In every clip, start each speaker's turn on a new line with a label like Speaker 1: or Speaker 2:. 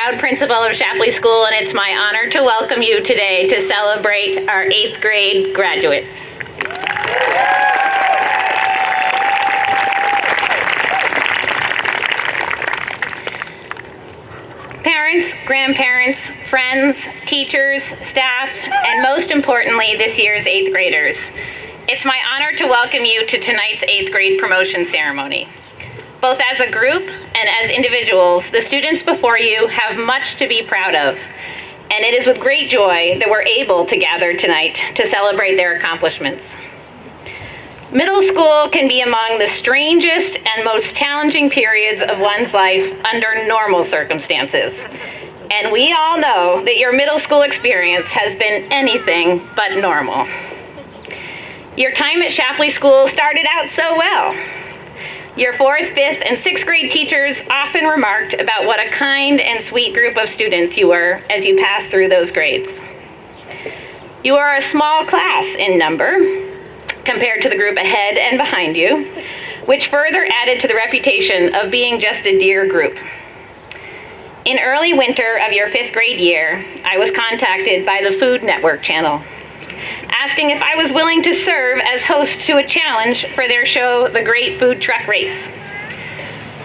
Speaker 1: proud principal of Shapleigh School, and it's my honor to welcome you today to celebrate our 8th grade graduates. Parents, grandparents, friends, teachers, staff, and most importantly, this year's 8th graders. It's my honor to welcome you to tonight's 8th grade promotion ceremony. Both as a group and as individuals, the students before you have much to be proud of, and it is with great joy that we're able to gather tonight to celebrate their accomplishments. Middle school can be among the strangest and most challenging periods of one's life under normal circumstances. And we all know that your middle school experience has been anything but normal. Your time at Shapleigh School started out so well. Your 4th, 5th, and 6th grade teachers often remarked about what a kind and sweet group of students you were as you passed through those grades. You are a small class in number compared to the group ahead and behind you, which further added to the reputation of being just a dear group. In early winter of your 5th grade year, I was contacted by the Food Network channel, asking if I was willing to serve as host to a challenge for their show, The Great Food Truck Race.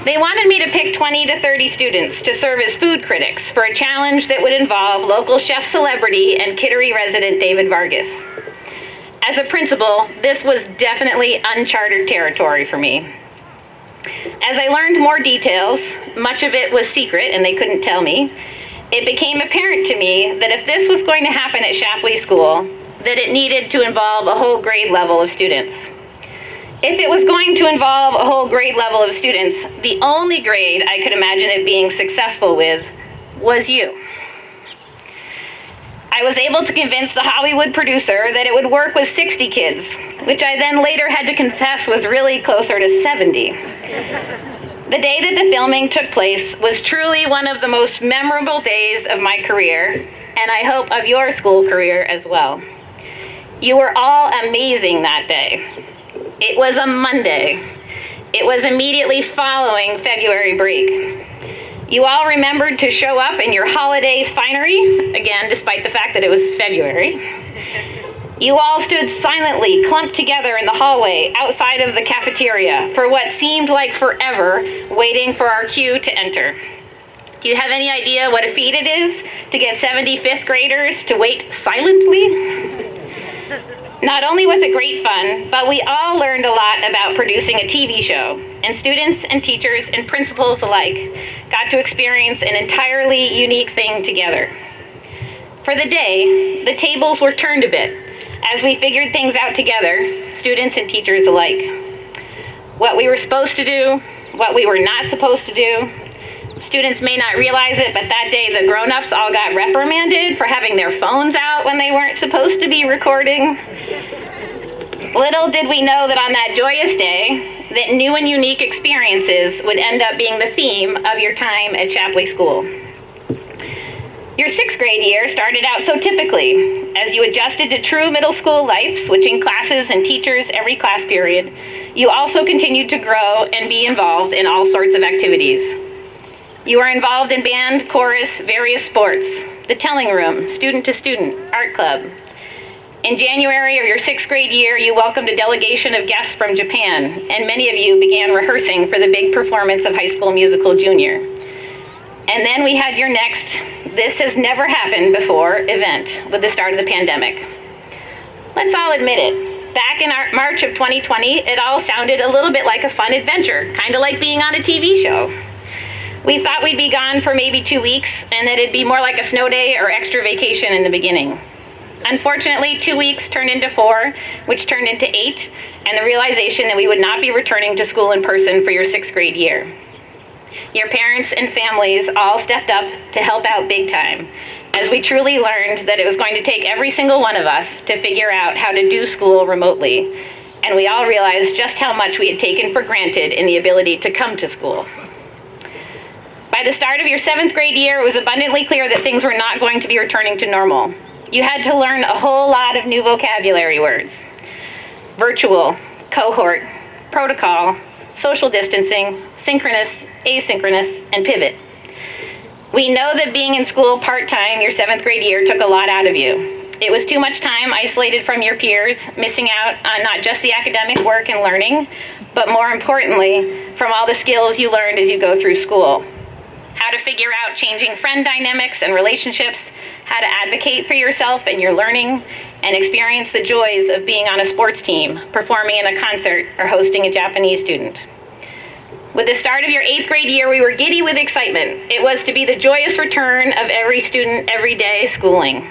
Speaker 1: They wanted me to pick 20 to 30 students to serve as food critics for a challenge that would involve local chef celebrity and Kittery resident David Vargas. As a principal, this was definitely uncharted territory for me. As I learned more details, much of it was secret and they couldn't tell me, it became apparent to me that if this was going to happen at Shapleigh School, that it needed to involve a whole grade level of students. If it was going to involve a whole grade level of students, the only grade I could imagine it being successful with was you. I was able to convince the Hollywood producer that it would work with 60 kids, which I then later had to confess was really closer to 70. The day that the filming took place was truly one of the most memorable days of my career, and I hope of your school career as well. You were all amazing that day. It was a Monday. It was immediately following February break. You all remembered to show up in your holiday finery, again, despite the fact that it was February. You all stood silently, clumped together in the hallway outside of the cafeteria for what seemed like forever, waiting for our cue to enter. Do you have any idea what a feat it is to get 75th graders to wait silently? Not only was it great fun, but we all learned a lot about producing a TV show, and students and teachers and principals alike got to experience an entirely unique thing together. For the day, the tables were turned a bit as we figured things out together, students and teachers alike. What we were supposed to do, what we were not supposed to do. Students may not realize it, but that day the grown-ups all got reprimanded for having their phones out when they weren't supposed to be recording. Little did we know that on that joyous day, that new and unique experiences would end up being the theme of your time at Shapleigh School. Your 6th grade year started out so typically. As you adjusted to true middle school life, switching classes and teachers every class period, you also continued to grow and be involved in all sorts of activities. You are involved in band, chorus, various sports, the telling room, student-to-student, art club. In January of your 6th grade year, you welcomed a delegation of guests from Japan, and many of you began rehearsing for the big performance of High School Musical Junior. And then we had your next, this has never happened before, event with the start of the pandemic. Let's all admit it. Back in March of 2020, it all sounded a little bit like a fun adventure, kind of like being on a TV show. We thought we'd be gone for maybe 2 weeks and that it'd be more like a snow day or extra vacation in the beginning. Unfortunately, 2 weeks turned into 4, which turned into 8, and the realization that we would not be returning to school in person for your 6th grade year. Your parents and families all stepped up to help out big time, as we truly learned that it was going to take every single one of us to figure out how to do school remotely, and we all realized just how much we had taken for granted in the ability to come to school. By the start of your 7th grade year, it was abundantly clear that things were not going to be returning to normal. You had to learn a whole lot of new vocabulary words. Virtual, cohort, protocol, social distancing, synchronous, asynchronous, and pivot. We know that being in school part-time your 7th grade year took a lot out of you. It was too much time isolated from your peers, missing out on not just the academic work and learning, but more importantly, from all the skills you learned as you go through school. How to figure out changing friend dynamics and relationships, how to advocate for yourself and your learning, and experience the joys of being on a sports team, performing in a concert, or hosting a Japanese student. With the start of your 8th grade year, we were giddy with excitement. It was to be the joyous return of every student every day schooling.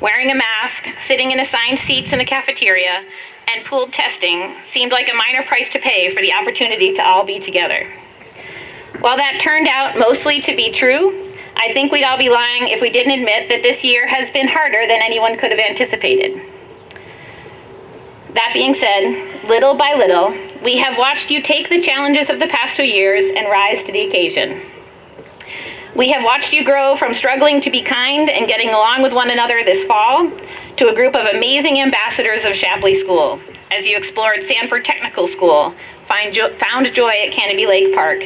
Speaker 1: Wearing a mask, sitting in assigned seats in the cafeteria, and pooled testing seemed like a minor price to pay for the opportunity to all be together. While that turned out mostly to be true, I think we'd all be lying if we didn't admit that this year has been harder than anyone could have anticipated. That being said, little by little, we have watched you take the challenges of the past 2 years and rise to the occasion. We have watched you grow from struggling to be kind and getting along with one another this fall to a group of amazing ambassadors of Shapleigh School as you explored Sanford Technical School, found joy at Canopy Lake Park,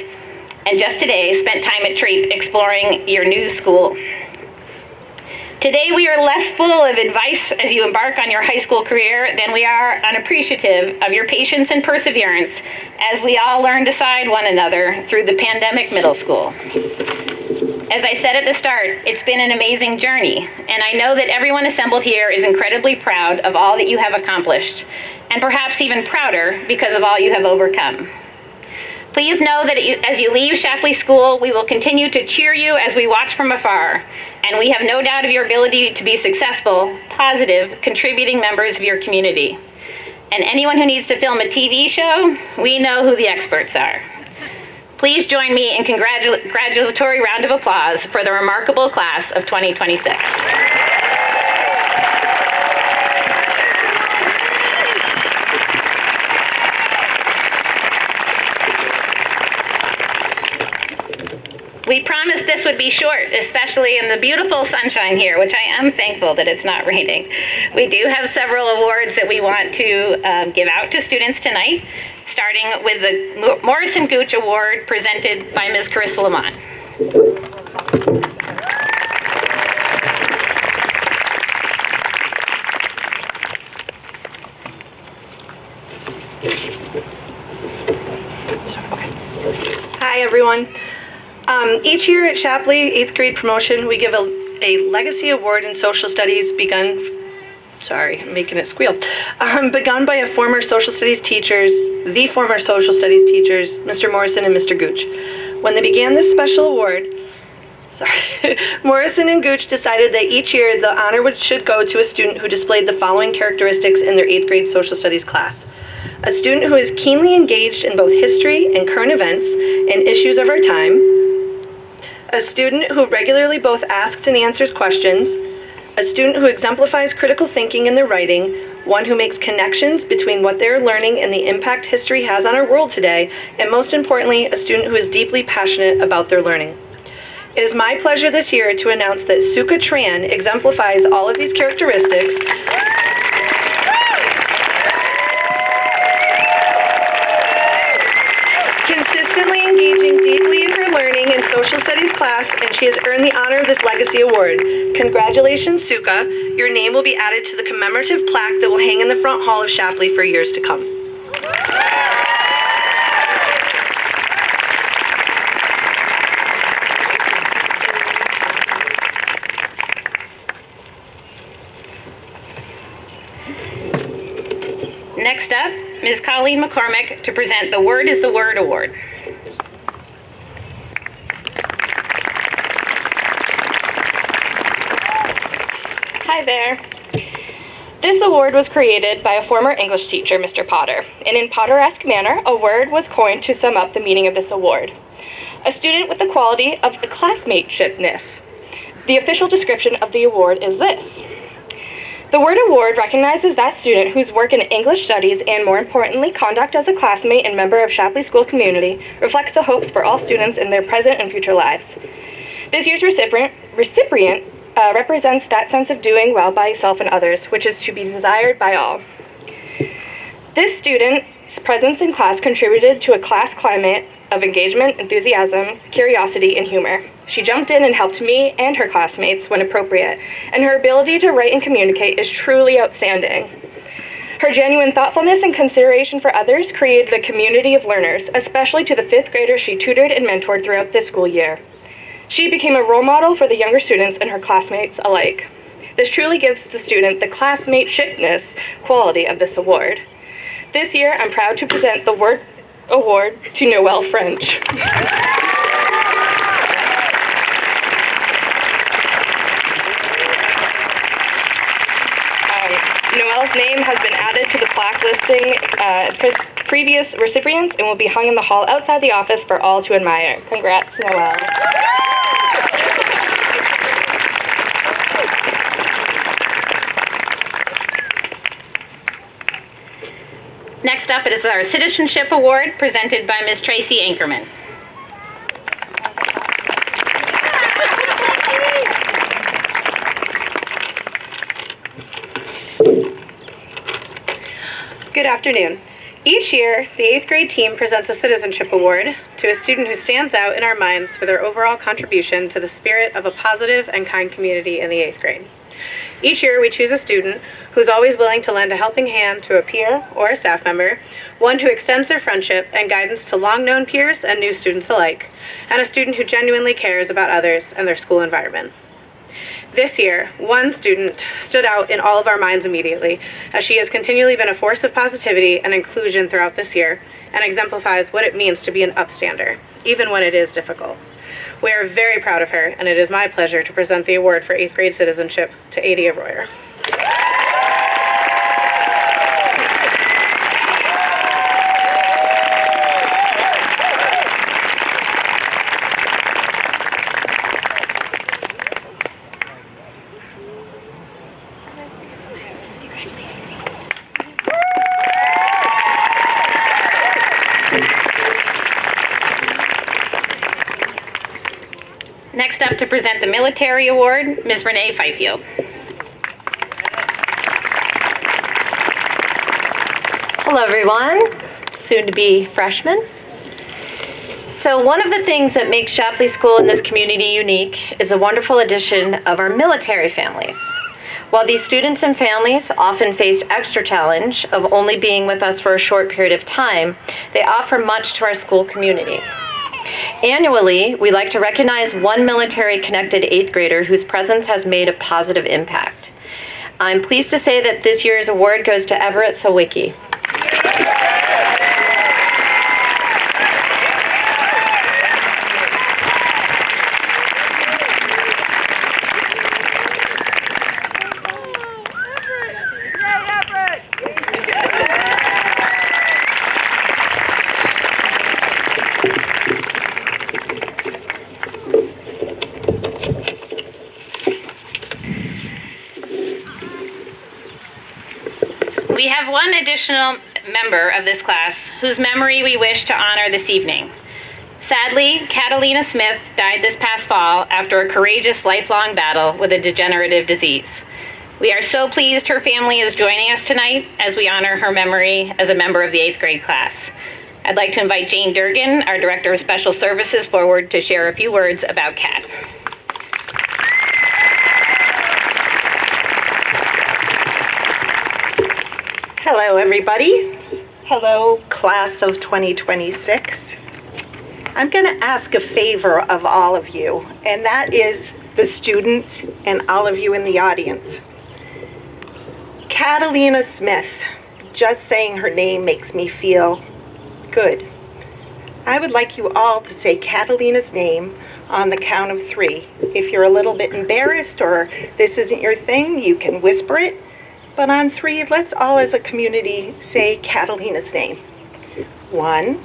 Speaker 1: and just today spent time at Trape exploring your new school. Today we are less full of advice as you embark on your high school career than we are unappreciative of your patience and perseverance as we all learn to side one another through the pandemic middle school. As I said at the start, it's been an amazing journey, and I know that everyone assembled here is incredibly proud of all that you have accomplished, and perhaps even prouder because of all you have overcome. Please know that as you leave Shapleigh School, we will continue to cheer you as we watch from afar, and we have no doubt of your ability to be successful, positive, contributing members of your community. And anyone who needs to film a TV show, we know who the experts are. Please join me in congratulatory round of applause for the remarkable class of 2026. We promised this would be short, especially in the beautiful sunshine here, which I am thankful that it's not raining. We do have several awards that we want to give out to students tonight, starting with the Morrison Gooch Award presented by Ms. Carissa Lamont.
Speaker 2: Hi, everyone. Each year at Shapleigh 8th grade promotion, we give a legacy award in social studies begun by a former social studies teachers, Mr. Morrison and Mr. Gooch. When they began this special award, Morrison and Gooch decided that each year the honor should go to a student who displayed the following characteristics in their 8th grade social studies class. A student who is keenly engaged in both history and current events and issues of our time. A student who regularly both asks and answers questions. A student who exemplifies critical thinking in their writing. One who makes connections between what they're learning and the impact history has on our world today. And most importantly, a student who is deeply passionate about their learning. It is my pleasure this year to announce that Suka Tran exemplifies all of these characteristics. Consistently engaging deeply in her learning in social studies class, and she has earned the honor of this legacy award. Congratulations, Suka. Your name will be added to the commemorative plaque that will hang in the front hall of Shapleigh for years to come.
Speaker 1: Next up, Ms. Colleen McCormick to present the Word is the Word Award.
Speaker 3: Hi there. This award was created by a former English teacher, Mr. Potter, and in Potter-esque manner, a word was coined to sum up the meaning of this award. A student with the quality of a classmateshipness. The official description of the award is this. The Word Award recognizes that student whose work in English studies and, more importantly, conduct as a classmate and member of Shapleigh School community reflects the hopes for all students in their present and future lives. This year's recipient represents that sense of doing well by self and others, which is to be desired by all. This student's presence in class contributed to a class climate of engagement, enthusiasm, curiosity, and humor. She jumped in and helped me and her classmates when appropriate, and her ability to write and communicate is truly outstanding. Her genuine thoughtfulness and consideration for others created a community of learners, especially to the 5th graders she tutored and mentored throughout this school year. She became a role model for the younger students and her classmates alike. This truly gives the student the classmate-shipness quality of this award. This year, I'm proud to present the award to Noelle French. Noelle's name has been added to the plaque listing previous recipients and will be hung in the hall outside the office for all to admire. Congrats, Noelle.
Speaker 1: Next up is our Citizenship Award presented by Ms. Tracy Ankerman.
Speaker 2: Good afternoon. Each year, the 8th grade team presents a Citizenship Award to a student who stands out in our minds for their overall contribution to the spirit of a positive and kind community in the 8th grade. Each year, we choose a student who's always willing to lend a helping hand to a peer or a staff member, one who extends their friendship and guidance to long-known peers and new students alike, and a student who genuinely cares about others and their school environment. This year, one student stood out in all of our minds immediately, as she has continually been a force of positivity and inclusion throughout this year, and exemplifies what it means to be an upstander, even when it is difficult. We are very proud of her, and it is my pleasure to present the award for 8th grade citizenship to Adia Royer.
Speaker 1: Next up to present the Military Award, Ms. Renee Fifield.
Speaker 4: Hello everyone, soon to be freshmen. So one of the things that makes Shapleigh School in this community unique is the wonderful addition of our military families. While these students and families often face extra challenge of only being with us for a short period of time, they offer much to our school community. Annually, we like to recognize one military-connected 8th grader whose presence has made a positive impact. I'm pleased to say that this year's award goes to Everett Sawicki.
Speaker 1: We have one additional member of this class whose memory we wish to honor this evening. Sadly, Catalina Smith died this past fall after a courageous lifelong battle with a degenerative disease. We are so pleased her family is joining us tonight as we honor her memory as a member of the 8th grade class. I'd like to invite Jane Durgan, our Director of Special Services, forward to share a few words about Kat.
Speaker 5: Hello, everybody. Hello, class of 2026. I'm going to ask a favor of all of you, and that is the students and all of you in the audience. Catalina Smith, just saying her name makes me feel good. I would like you all to say Catalina's name on the count of 3. If you're a little bit embarrassed or this isn't your thing, you can whisper it. But on 3, let's all as a community say Catalina's name. 1,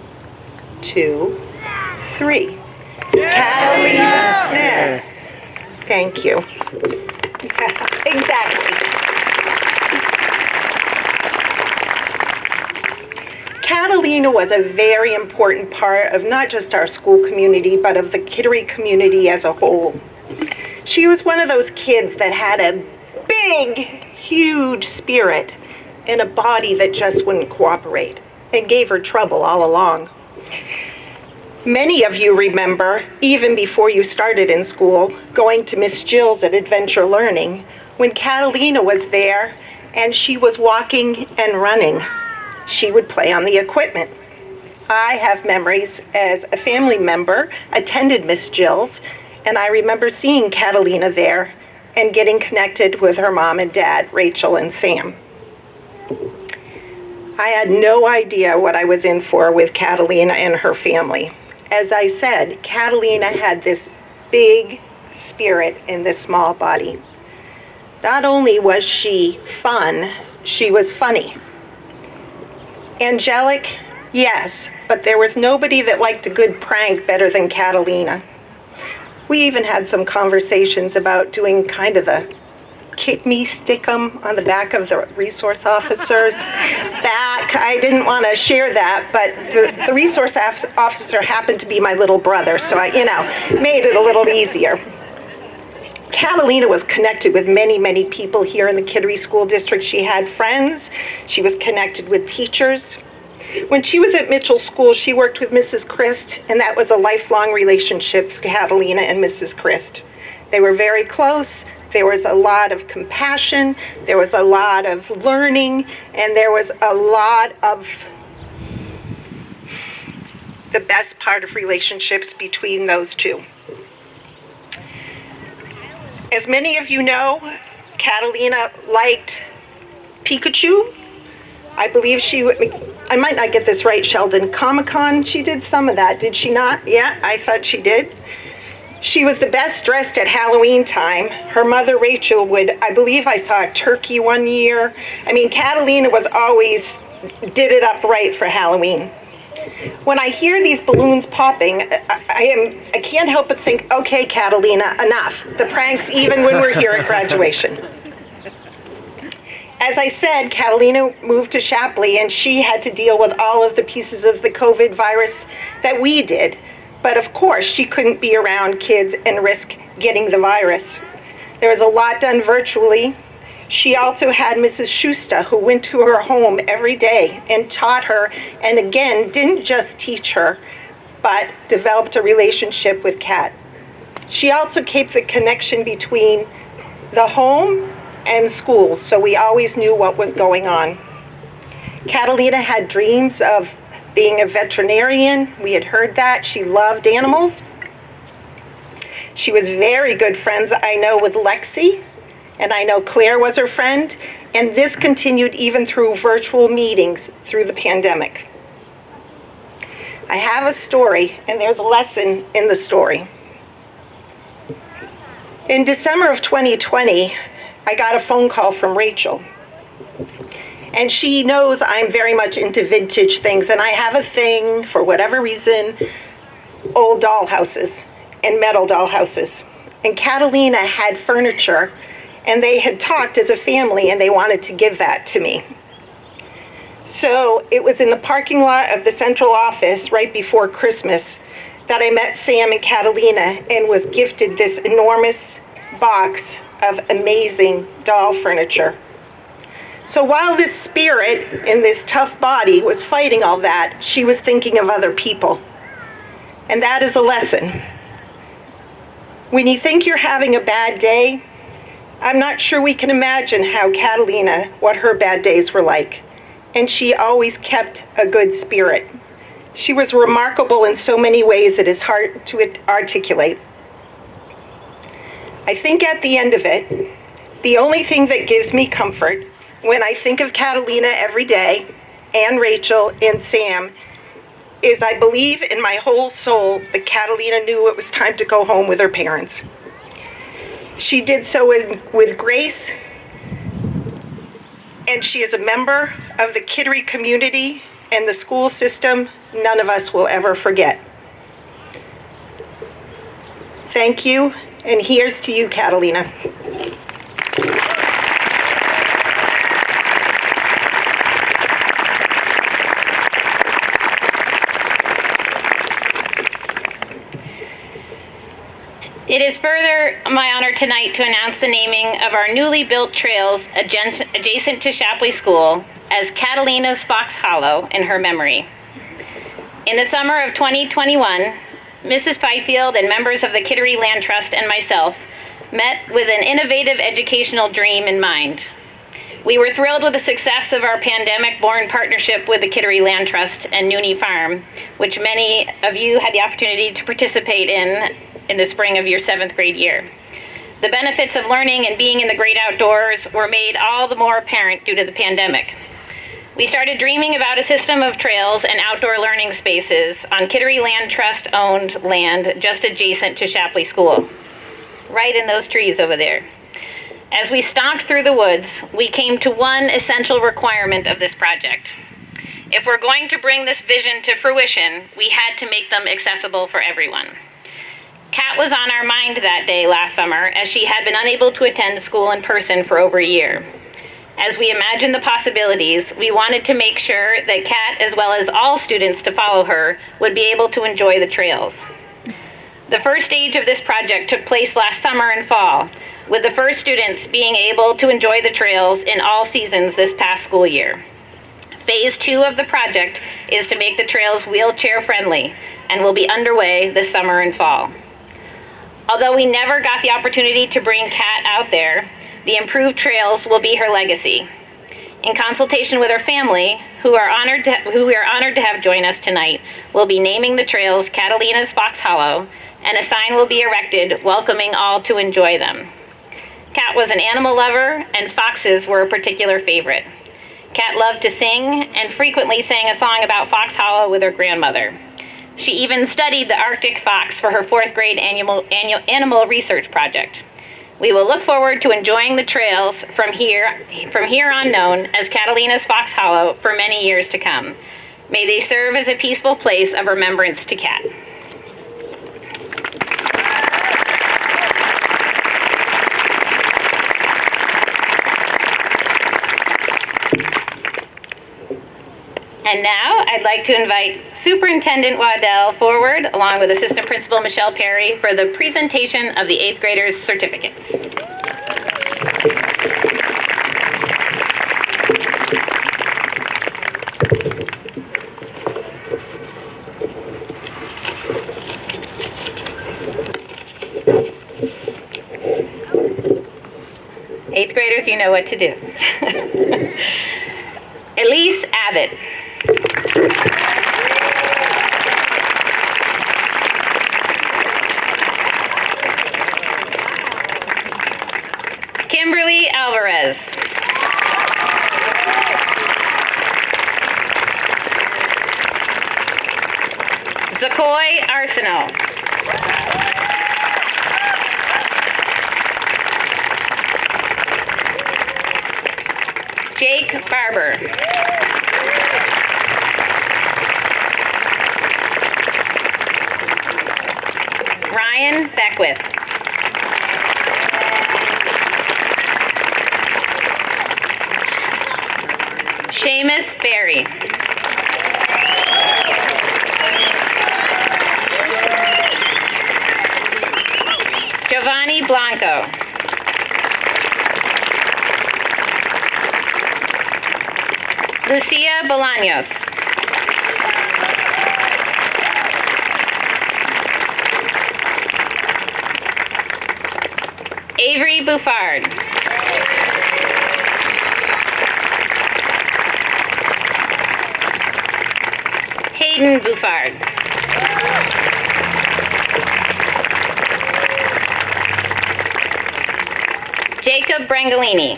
Speaker 5: 2, 3. Catalina Smith. Thank you. Exactly. Catalina was a very important part of not just our school community, but of the Kittery community as a whole. She was one of those kids that had a big, huge spirit and a body that just wouldn't cooperate and gave her trouble all along. Many of you remember, even before you started in school, going to Miss Jill's at Adventure Learning when Catalina was there and she was walking and running. She would play on the equipment. I have memories as a family member, attended Miss Jill's, and I remember seeing Catalina there and getting connected with her mom and dad, Rachel and Sam. I had no idea what I was in for with Catalina and her family. As I said, Catalina had this big spirit in this small body. Not only was she fun, she was funny. Angelic, yes, but there was nobody that liked a good prank better than Catalina. We even had some conversations about doing kind of the kick me, stick 'em on the back of the resource officer's back. I didn't want to share that, but the resource officer happened to be my little brother, so I, made it a little easier. Catalina was connected with many, many people here in the Kittery School District. She had friends. She was connected with teachers. When she was at Mitchell School, she worked with Mrs. Christ, and that was a lifelong relationship for Catalina and Mrs. Christ. They were very close. There was a lot of compassion, there was a lot of learning, and there was a lot of the best part of relationships between those two. As many of you know, Catalina liked Pikachu. I believe I might not get this right, Sheldon, Comic-Con, she did some of that, did she not? Yeah, I thought she did. She was the best dressed at Halloween time. Her mother, Rachel, I believe I saw a turkey one year. Catalina was always, did it up right for Halloween. When I hear these balloons popping, I can't help but think, okay, Catalina, enough. The pranks, even when we're here at graduation. As I said, Catalina moved to Shapleigh and she had to deal with all of the pieces of the COVID virus that we did. But of course, she couldn't be around kids and risk getting the virus. There was a lot done virtually. She also had Mrs. Schuster, who went to her home every day and taught her, and again, didn't just teach her, but developed a relationship with Kat. She also kept the connection between the home and school, so we always knew what was going on. Catalina had dreams of being a veterinarian. We had heard that. She loved animals. She was very good friends, I know, with Lexi, and I know Claire was her friend, and this continued even through virtual meetings through the pandemic. I have a story, and there's a lesson in the story. In December of 2020, I got a phone call from Rachel. And she knows I'm very much into vintage things, and I have a thing, for whatever reason, old dollhouses and metal dollhouses. And Catalina had furniture, and they had talked as a family, and they wanted to give that to me. So it was in the parking lot of the central office right before Christmas that I met Sam and Catalina and was gifted this enormous box of amazing doll furniture. So while this spirit in this tough body was fighting all that, she was thinking of other people. And that is a lesson. When you think you're having a bad day, I'm not sure we can imagine how Catalina, what her bad days were like. And she always kept a good spirit. She was remarkable in so many ways it is hard to articulate. I think at the end of it, the only thing that gives me comfort when I think of Catalina every day, and Rachel and Sam, is I believe in my whole soul that Catalina knew it was time to go home with her parents. She did so with grace, and she is a member of the Kittery community and the school system none of us will ever forget. Thank you, and here's to you, Catalina.
Speaker 1: It is further my honor tonight to announce the naming of our newly built trails adjacent to Shapleigh School as Catalina's Fox Hollow in her memory. In the summer of 2021, Mrs. Fifield and members of the Kittery Land Trust and myself met with an innovative educational dream in mind. We were thrilled with the success of our pandemic-born partnership with the Kittery Land Trust and Nooney Farm, which many of you had the opportunity to participate in the spring of your 7th grade year. The benefits of learning and being in the great outdoors were made all the more apparent due to the pandemic. We started dreaming about a system of trails and outdoor learning spaces on Kittery Land Trust-owned land just adjacent to Shapleigh School, right in those trees over there. As we stomped through the woods, we came to one essential requirement of this project. If we're going to bring this vision to fruition, we had to make them accessible for everyone. Kat was on our mind that day last summer as she had been unable to attend school in person for over a year. As we imagined the possibilities, we wanted to make sure that Kat, as well as all students to follow her, would be able to enjoy the trails. The first stage of this project took place last summer and fall, with the first students being able to enjoy the trails in all seasons this past school year. Phase 2 of the project is to make the trails wheelchair friendly and will be underway this summer and fall. Although we never got the opportunity to bring Kat out there, the improved trails will be her legacy. In consultation with her family, who we are honored to have join us tonight, we'll be naming the trails Catalina's Fox Hollow, and a sign will be erected welcoming all to enjoy them. Kat was an animal lover, and foxes were a particular favorite. Kat loved to sing and frequently sang a song about Fox Hollow with her grandmother. She even studied the Arctic fox for her 4th grade animal research project. We will look forward to enjoying the trails from here on known as Catalina's Fox Hollow for many years to come. May they serve as a peaceful place of remembrance to Kat. And now I'd like to invite Superintendent Waddell forward, along with Assistant Principal Michelle Perry, for the presentation of the 8th graders' certificates. Eighth graders, you know what to do. Elise Abbott. Kimberly Alvarez. Zakoy Arsenault. Jake Barber. Ryan Beckwith. Seamus Berry. Giovanni Blanco. Lucia Bolaños. Avery Buffard. Hayden Buffard. Jacob Brangolini.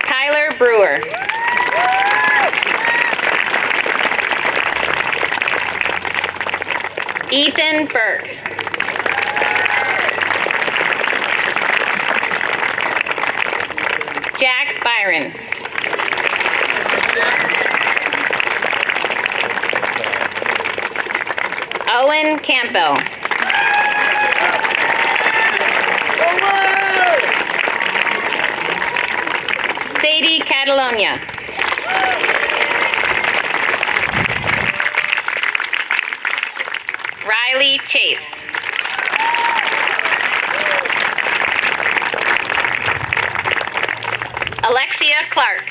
Speaker 1: Tyler Brewer. Ethan Burke. Jack Byron. Owen Campbell. Sadie Catalonia. Riley Chase. Alexa Alexia Clark.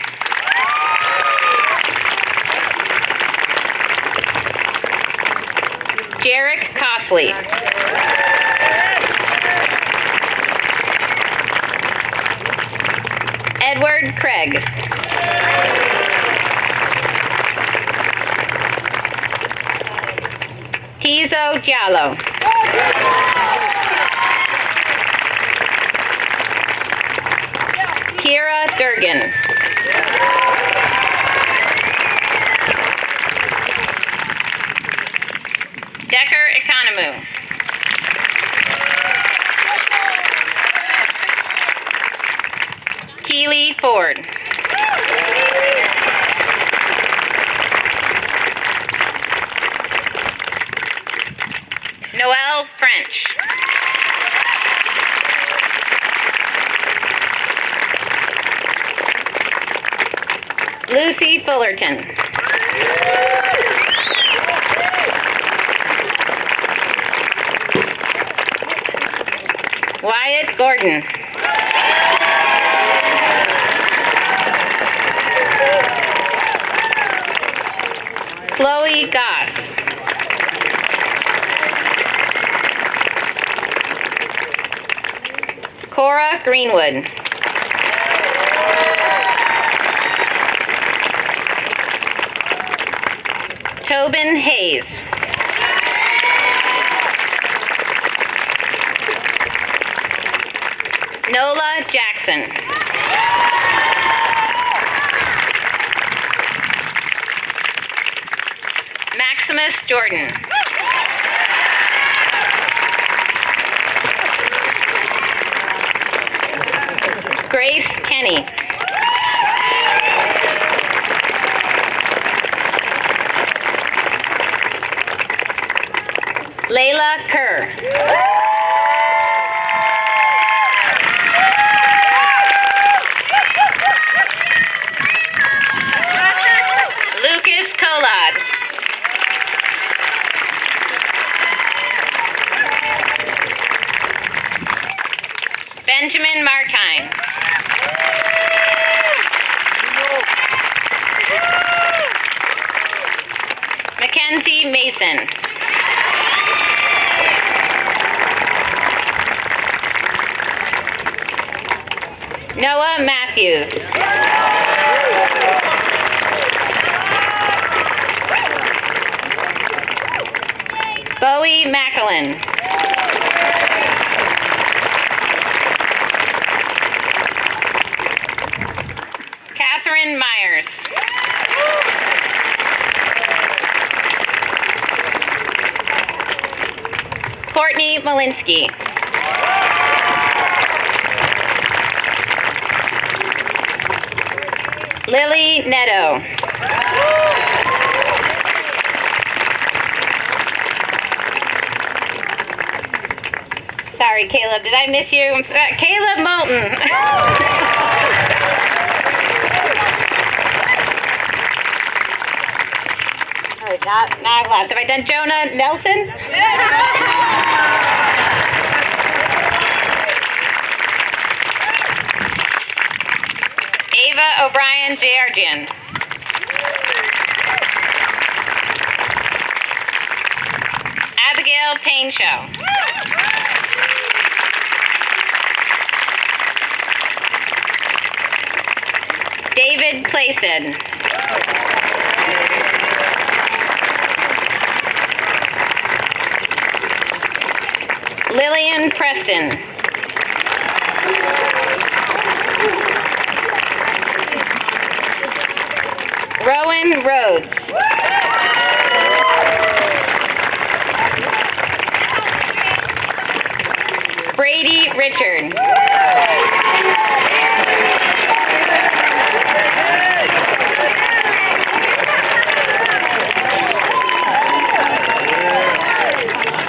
Speaker 1: Jarek Cosley. Edward Craig. Tizo Giallo. Kira Durgan. Decker Economou. Keely Ford. Noelle French. Lucy Fullerton. Wyatt Gordon. Chloe Goss. Cora Greenwood. Tobin Hayes. Nola Jackson. Maximus Jordan. Grace Kenny. Layla Kerr. Lucas Colad. Benjamin Martine. Mackenzie Mason. Noah Matthews. Bowie Macklin. Catherine Myers. Courtney Malinsky. Lily Netto. Sorry, Caleb, did I miss you? Caleb Moulton. All right, now I've lost. Have I done Jonah Nelson? Ava O'Brien Jardian. Abigail Payne Show. David Plaisted. Lillian Preston. Rowan Rhodes. Brady Richard.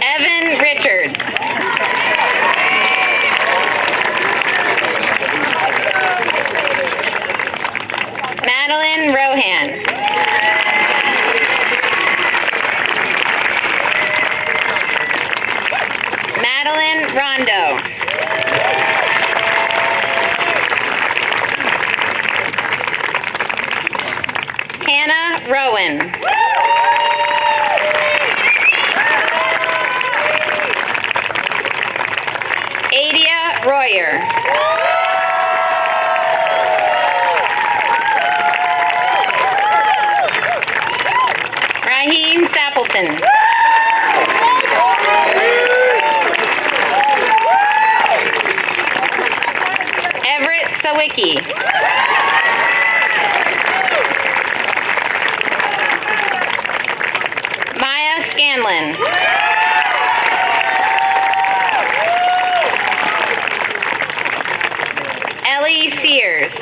Speaker 1: Evan Richards. Madeline Rohan. Madeline Rondo. Goodwin. Adia Royer. Raheem Sappleton. Everett Sawicki. Maya Scanlon. Ellie Sears.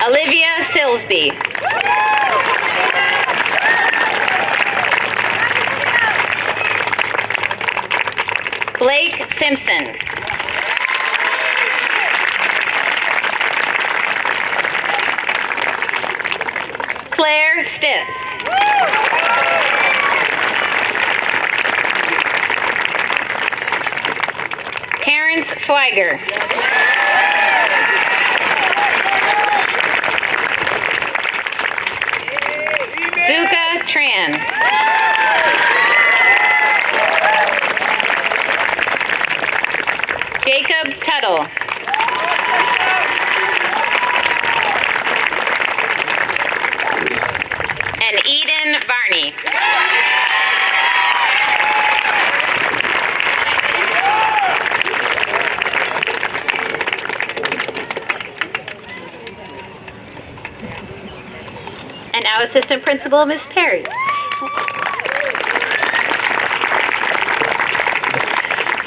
Speaker 1: Olivia Silsby. Blake Simpson. Claire Stith. Terrence Swiger. Zuka Tran. Jacob Tuttle. And Eden Varney.
Speaker 4: And now Assistant Principal, Ms. Perry.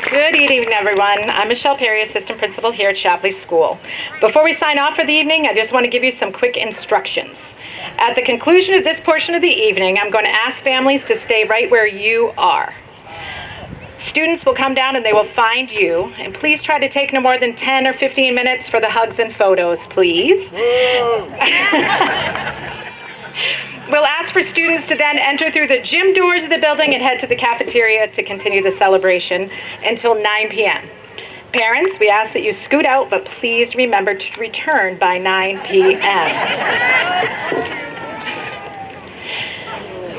Speaker 6: Good evening, everyone. I'm Michelle Perry, Assistant Principal here at Shapleigh School. Before we sign off for the evening, I just want to give you some quick instructions. At the conclusion of this portion of the evening, I'm going to ask families to stay right where you are. Students will come down and they will find you, and please try to take no more than 10 or 15 minutes for the hugs and photos, please. We'll ask for students to then enter through the gym doors of the building and head to the cafeteria to continue the celebration until 9 p.m. Parents, we ask that you scoot out, but please remember to return by 9 p.m.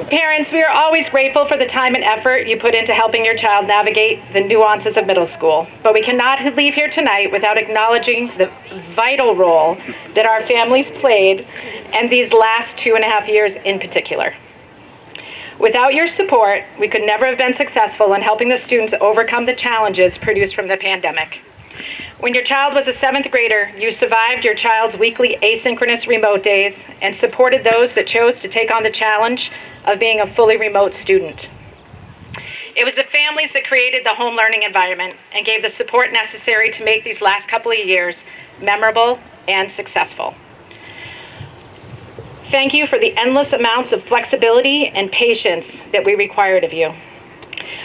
Speaker 6: Parents, we are always grateful for the time and effort you put into helping your child navigate the nuances of middle school, but we cannot leave here tonight without acknowledging the vital role that our families played and these last 2.5 years in particular. Without your support, we could never have been successful in helping the students overcome the challenges produced from the pandemic. When your child was a 7th grader, you survived your child's weekly asynchronous remote days and supported those that chose to take on the challenge of being a fully remote student. It was the families that created the home learning environment and gave the support necessary to make these last couple of years memorable and successful. Thank you for the endless amounts of flexibility and patience that we required of you.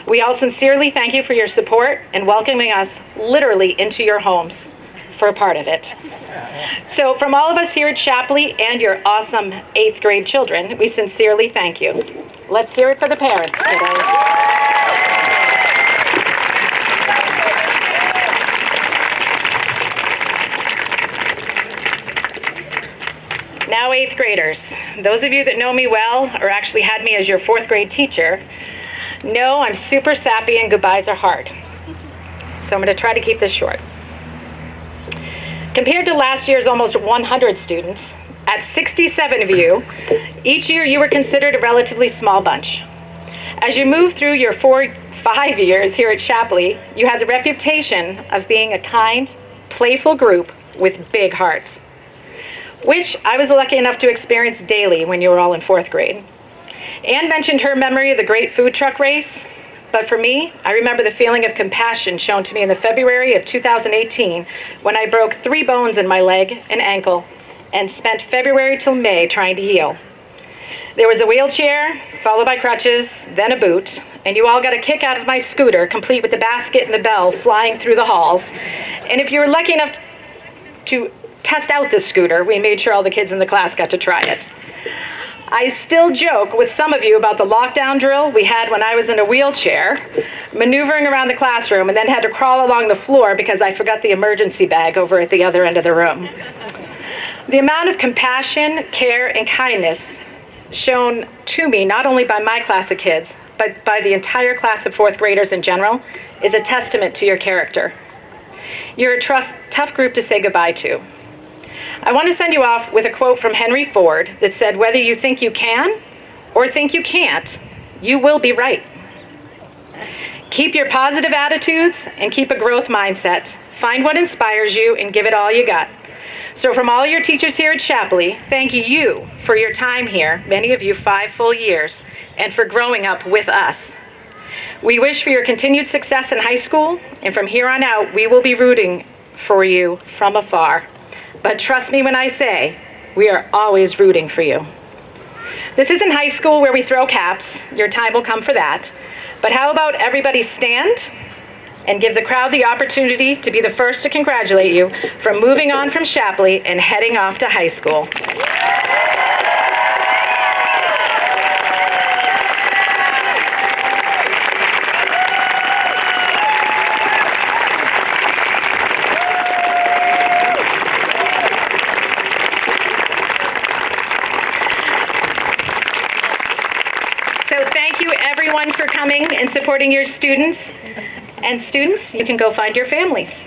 Speaker 6: We all sincerely thank you for your support and welcoming us literally into your homes for a part of it. So from all of us here at Shapleigh and your awesome 8th grade children, we sincerely thank you. Let's hear it for the parents today. Now 8th graders, those of you that know me well or actually had me as your 4th grade teacher, know I'm super sappy and goodbyes are hard. So I'm going to try to keep this short. Compared to last year's almost 100 students, at 67 of you, each year you were considered a relatively small bunch. As you move through your 5 years here at Shapleigh, you had the reputation of being a kind, playful group with big hearts, which I was lucky enough to experience daily when you were all in 4th grade. Anne mentioned her memory of the great food truck race, but for me, I remember the feeling of compassion shown to me in the February of 2018 when I broke 3 bones in my leg and ankle and spent February till May trying to heal. There was a wheelchair, followed by crutches, then a boot, and you all got a kick out of my scooter, complete with the basket and the bell flying through the halls. And if you were lucky enough to test out the scooter, we made sure all the kids in the class got to try it. I still joke with some of you about the lockdown drill we had when I was in a wheelchair, maneuvering around the classroom, and then had to crawl along the floor because I forgot the emergency bag over at the other end of the room. The amount of compassion, care, and kindness shown to me, not only by my class of kids, but by the entire class of fourth graders in general, is a testament to your character. You're a tough group to say goodbye to. I want to send you off with a quote from Henry Ford that said, "Whether you think you can or think you can't, you will be right." Keep your positive attitudes and keep a growth mindset. Find what inspires you and give it all you got. So from all your teachers here at Shapleigh, thank you for your time here, many of you 5 full years, and for growing up with us. We wish for your continued success in high school, and from here on out, we will be rooting for you from afar. But trust me when I say, we are always rooting for you. This isn't high school where we throw caps. Your time will come for that. But how about everybody stand and give the crowd the opportunity to be the first to congratulate you for moving on from Shapleigh and heading off to high school. So thank you everyone for coming and supporting your students. And students, you can go find your families.